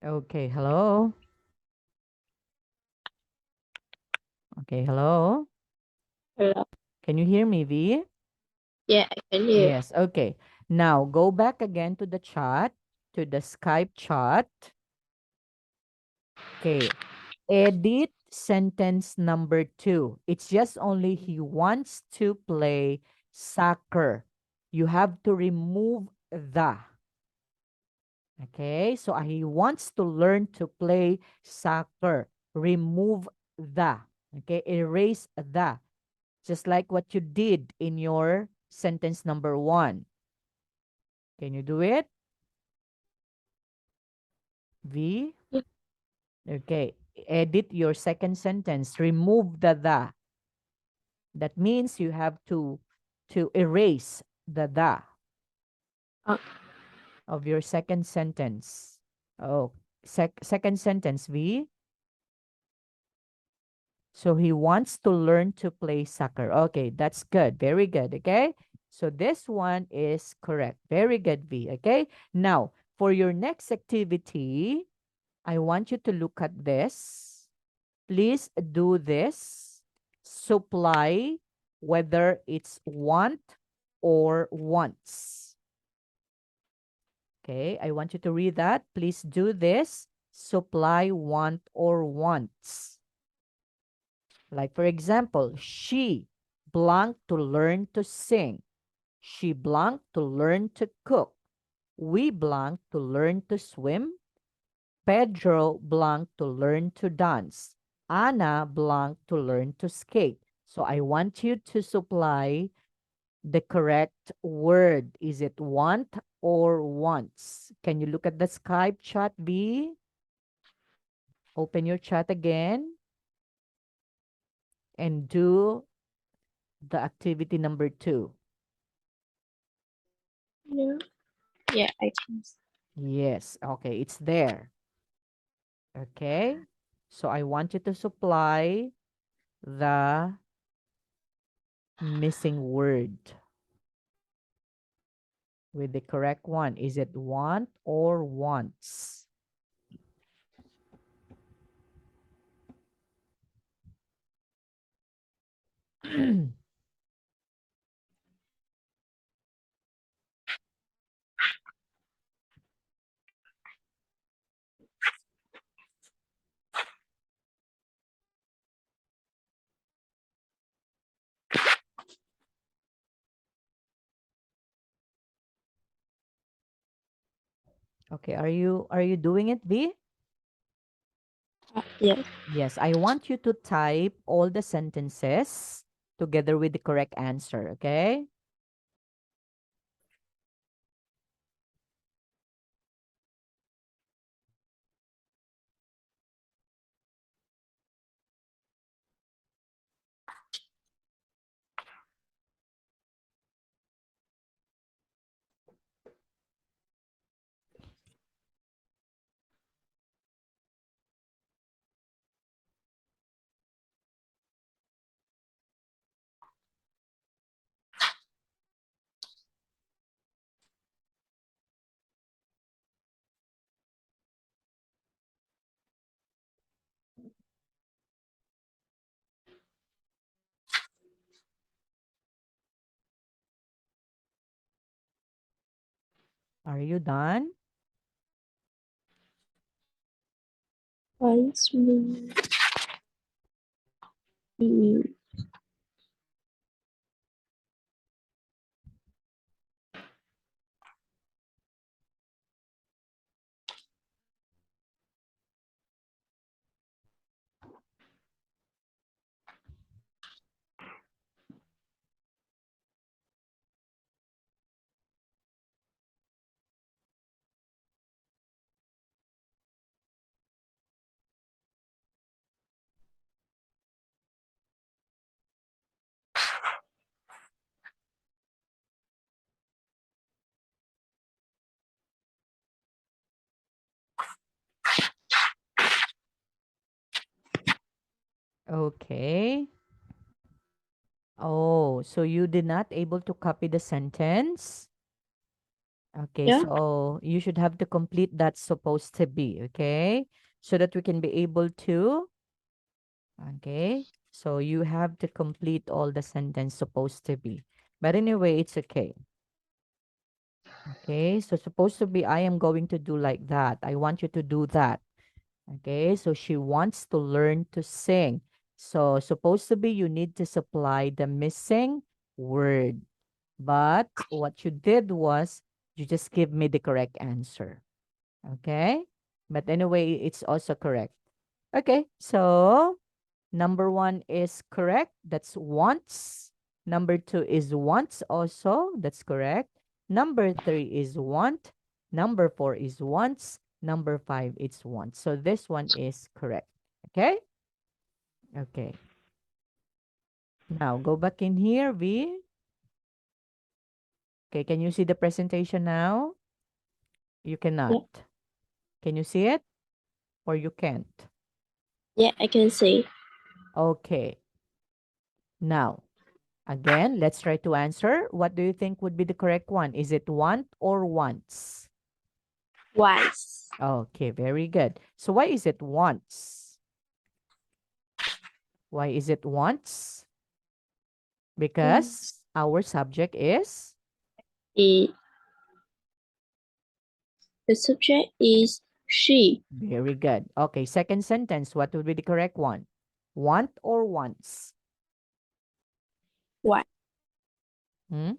Okay, hello. Okay, hello. Hello. Can you hear me, V? Yeah, I can hear. Yes, okay. Now go back again to the chat, to the Skype chat. Okay. Edit sentence number 2. It's just only he wants to play soccer. You have to remove the. Okay, so he wants to learn to play soccer. Remove the. Okay, erase the. Just like what you did in your sentence number 1. Can you do it? V? Yeah. Okay, edit your second sentence. Remove the the. That means you have to erase the Uh, of your second sentence. Oh, second sentence, V. So he wants to learn to play soccer. Okay, that's good. Very good. Okay. So this one is correct. Very good, V. Okay. Now, for your next activity, I want you to look at this. Please do this. Supply whether it's want or wants. Okay, I want you to read that. Please do this. Supply want or wants. Like, for example, she blank to learn to sing. She blank to learn to cook. We blank to learn to swim. Pedro blank to learn to dance. Anna blank to learn to skate. So I want you to supply the correct word. Is it want or wants? Can you look at the Skype chat, B? Open your chat again and do the activity number 2. yeah. Yeah, I can. Yes, okay, it's there. Okay, so I want you to supply the missing word with the correct one. Is it want or wants? Okay, are you doing it, V? Yes. Yes, I want you to type all the sentences together with the correct answer, okay? Are you done? Once we Okay. Oh, so you did not able to copy the sentence? Okay, Yeah. so you should have to complete that supposed to be, okay? So that we can be able to, okay? So you have to complete all the sentence supposed to be. But anyway, it's okay. Okay, so supposed to be, I am going to do like that. I want you to do that. Okay, so she wants to learn to sing. So supposed to be, you need to supply the missing word. But what you did was you just give me the correct answer. Okay, but anyway, it's also correct. Okay, so number one is correct. That's once. Number two is once also. That's correct. Number three is want. Number four is once. Number five is once. So this one is correct. Okay? Okay. Now go back in here, V. Okay, can you see the presentation now? You cannot. Yeah. Can you see it? Or you can't? Yeah, I can say Okay. Now, again, let's try to answer. What do you think would be the correct one? Is it want or wants? once. Okay, very good. So why is it wants? Why is it wants? Because Once. our subject is It, the subject is she. very good. Okay, second sentence, what would be the correct one? Want or wants? What? Hmm?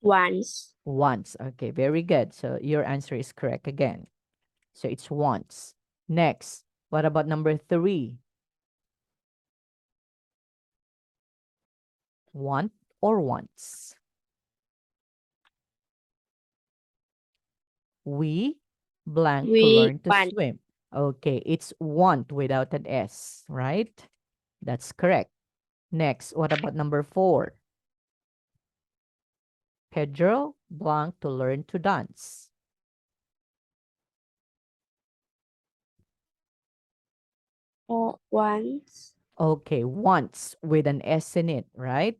Once. Wants. Okay, very good. So your answer is correct again. So it's wants. Next, what about number three? Want or wants? We blank to We learn to want. swim. Okay, it's want without an S, right? That's correct. Next, what about number four? Pedro blank to learn to dance. Once. Okay, wants with an S in it, right?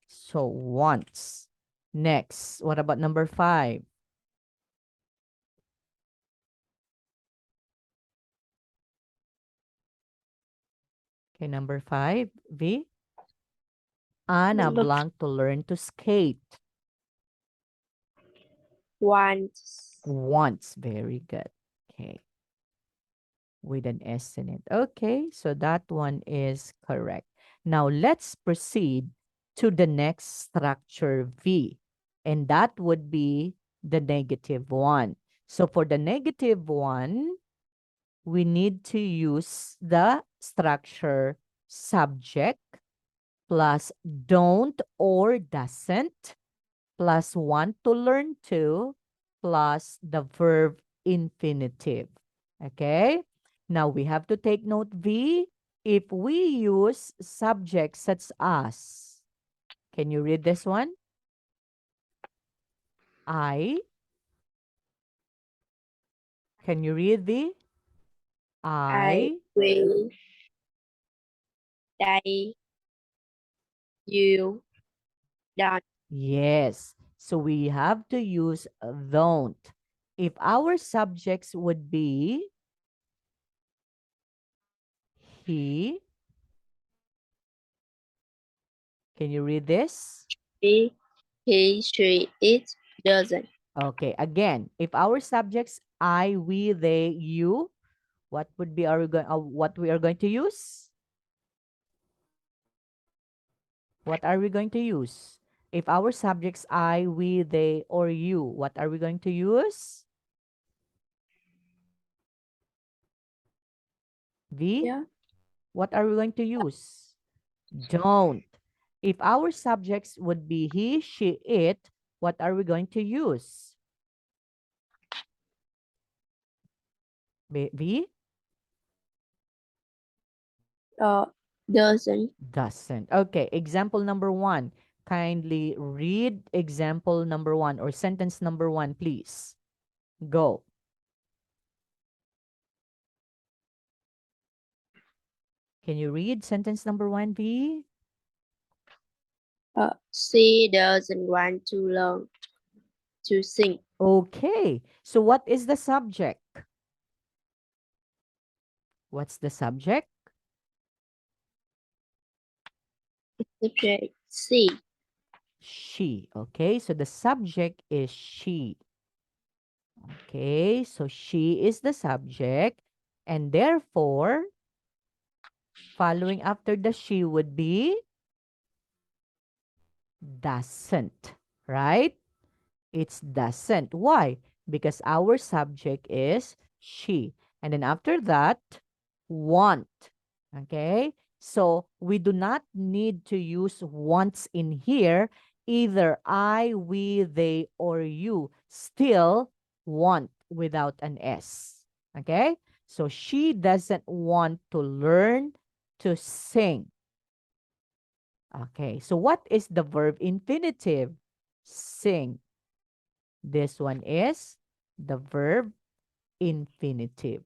So wants. Next, what about number five? Okay, number five, V. Anna Number blank to learn to skate. once. Wants, very good. Okay, with an S in it. Okay, so that one is correct. Now let's proceed to the next structure V, and that would be the negative one. So for the negative one, we need to use the structure subject plus don't or doesn't plus want to learn to plus the verb infinitive. Okay? Now we have to take note V. If we use subjects such as, can you read this one? I. Can you read V? I I. will. They. You. Don't. Yes. So we have to use don't. If our subjects would be he, can you read this? He. He. She. It. Doesn't. Okay, again, if our subjects I, we, they, you, what would be our what we are going to use? What are we going to use? If our subjects I, we, they, or you, what are we going to use? V? Yeah. What are we going to use? Don't. If our subjects would be he, she, it, what are we going to use? V? Uh. Doesn't. Doesn't. Okay, example number one. Kindly read example number one or sentence number one, please. Go. Can you read sentence number one, V? She doesn't want to learn. to sing. Okay. So what is the subject? What's the subject? Subject C. She. Okay. So the subject is she. Okay. So she is the subject. And therefore, following after the she would be doesn't. Right? It's doesn't. Why? Because our subject is she. And then after that, want. Okay? So we do not need to use wants in here. Either I, we, they, or you still want without an S. Okay? So she doesn't want to learn to sing. Okay. So what is the verb infinitive? Sing. This one is the verb infinitive.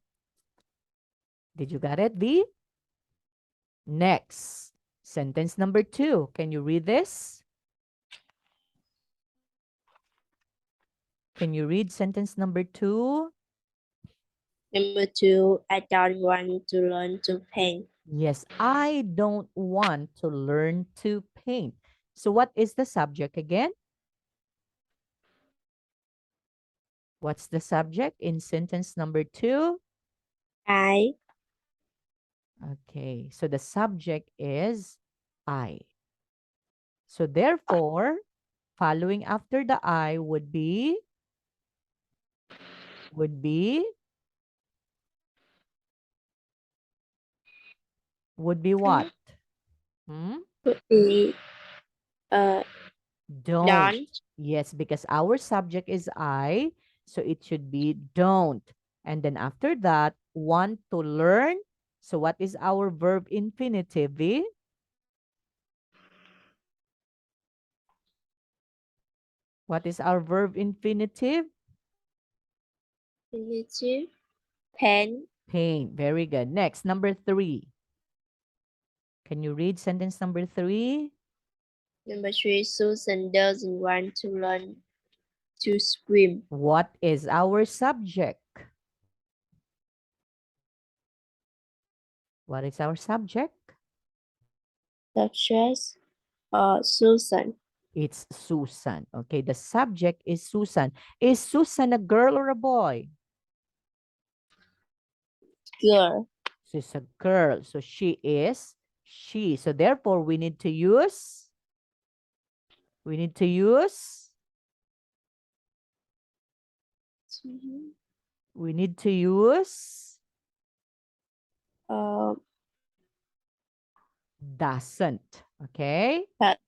Did you get it, V? Next, sentence number 2. Can you read this? Can you read sentence number 2? Number 2, I don't want to learn to paint. Yes, I don't want to learn to paint. So what is the subject again? What's the subject in sentence number 2? I Okay, so the subject is I. So therefore, following after the I would be what? Hmm? would be Don't. don't. Yes, because our subject is I, so it should be don't. And then after that, want to learn. So what is our verb infinitive? V? What is our verb infinitive? Infinitive. Paint. Paint. Very good. Next, number 3. Can you read sentence number 3? Number 3, Susan doesn't want to learn to swim. What is our subject? What is our subject? Such Susan. It's Susan. Okay, the subject is Susan. Is Susan a girl or a boy? Girl. She's a girl. So she is she. So therefore, we need to use, we need to use Uh, doesn't. Okay? that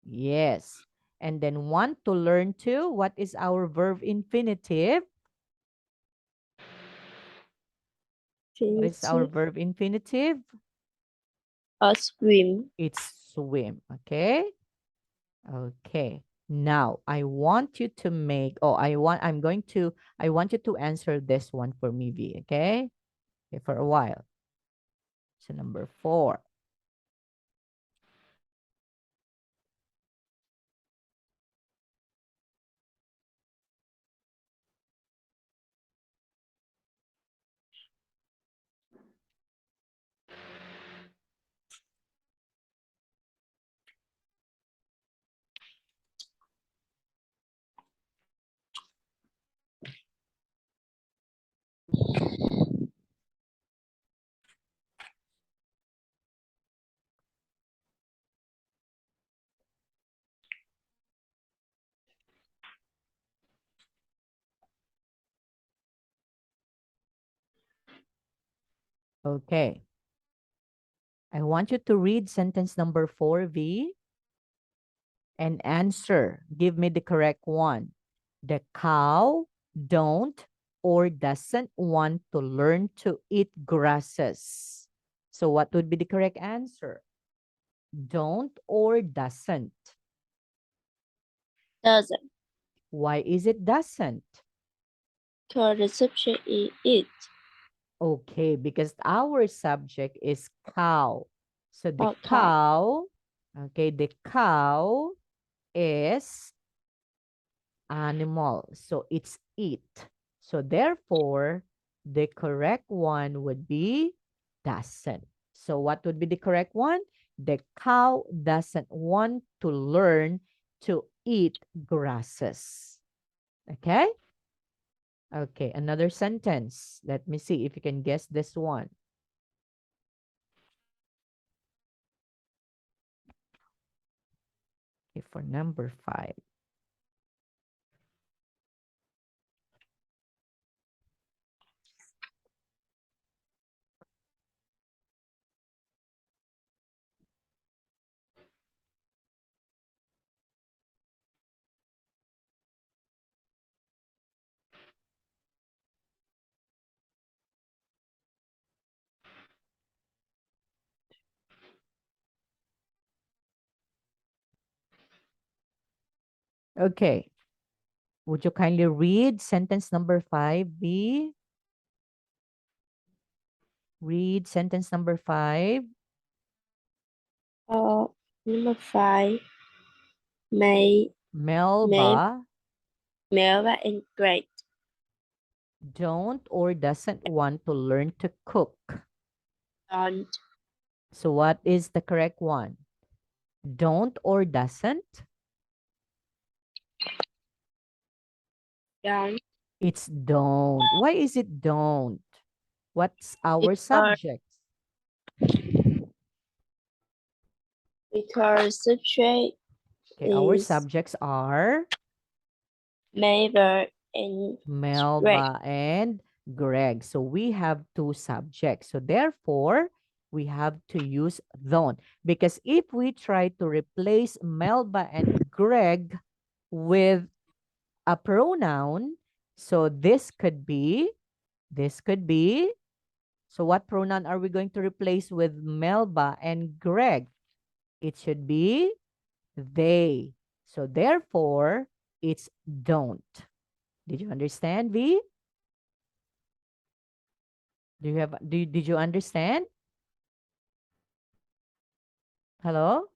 Yes. And then want to learn to, what is our verb infinitive? What is our infinitive. verb infinitive? Swim. It's swim. Okay? Okay. Now, I want you to make, I want you to answer this one for me, V, okay? Okay, for a while. So number 4. Okay. I want you to read sentence number 4, V, and answer. Give me the correct one. The cow don't or doesn't want to learn to eat grasses. So what would be the correct answer? Don't or doesn't. Doesn't. Why is it doesn't? Because the subject is it. Okay, because our subject is cow. So the Or cow. cow, okay, the cow is animal. So it's eat. So therefore, the correct one would be doesn't. So what would be the correct one? The cow doesn't want to learn to eat grasses. Okay? Okay, another sentence. Let me see if you can guess this one. Okay, for number 5. Okay. Would you kindly read sentence number 5, B? Read sentence number 5. Number 5. May May Melba Melba and Greg don't or doesn't want to learn to cook. don't So what is the correct one? Don't or doesn't? don't It's don't. Why is it don't? What's our because subject? because subject Okay, our is subjects are Mabel and Greg. Melba and Greg. So we have two subjects. So therefore, we have to use don't. Because if we try to replace Melba and Greg with a pronoun, so this could be, so what pronoun are we going to replace with Melba and Greg? It should be they. So therefore, it's don't. Did you understand, V? Did you understand? Hello?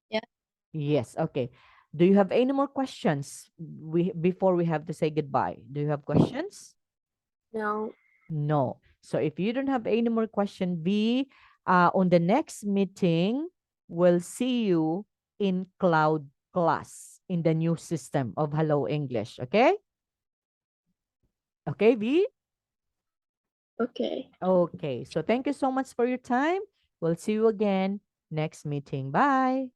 Yeah. Yes, okay. Do you have any more questions before we have to say goodbye? Do you have questions? No. No. So if you don't have any more question, V, on the next meeting, we'll see you in cloud class in the new system of Hello English. Okay? Okay, V? Okay. Okay. So thank you so much for your time. We'll see you again next meeting. Bye.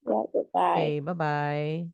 Yeah. Goodbye. Okay, bye-bye.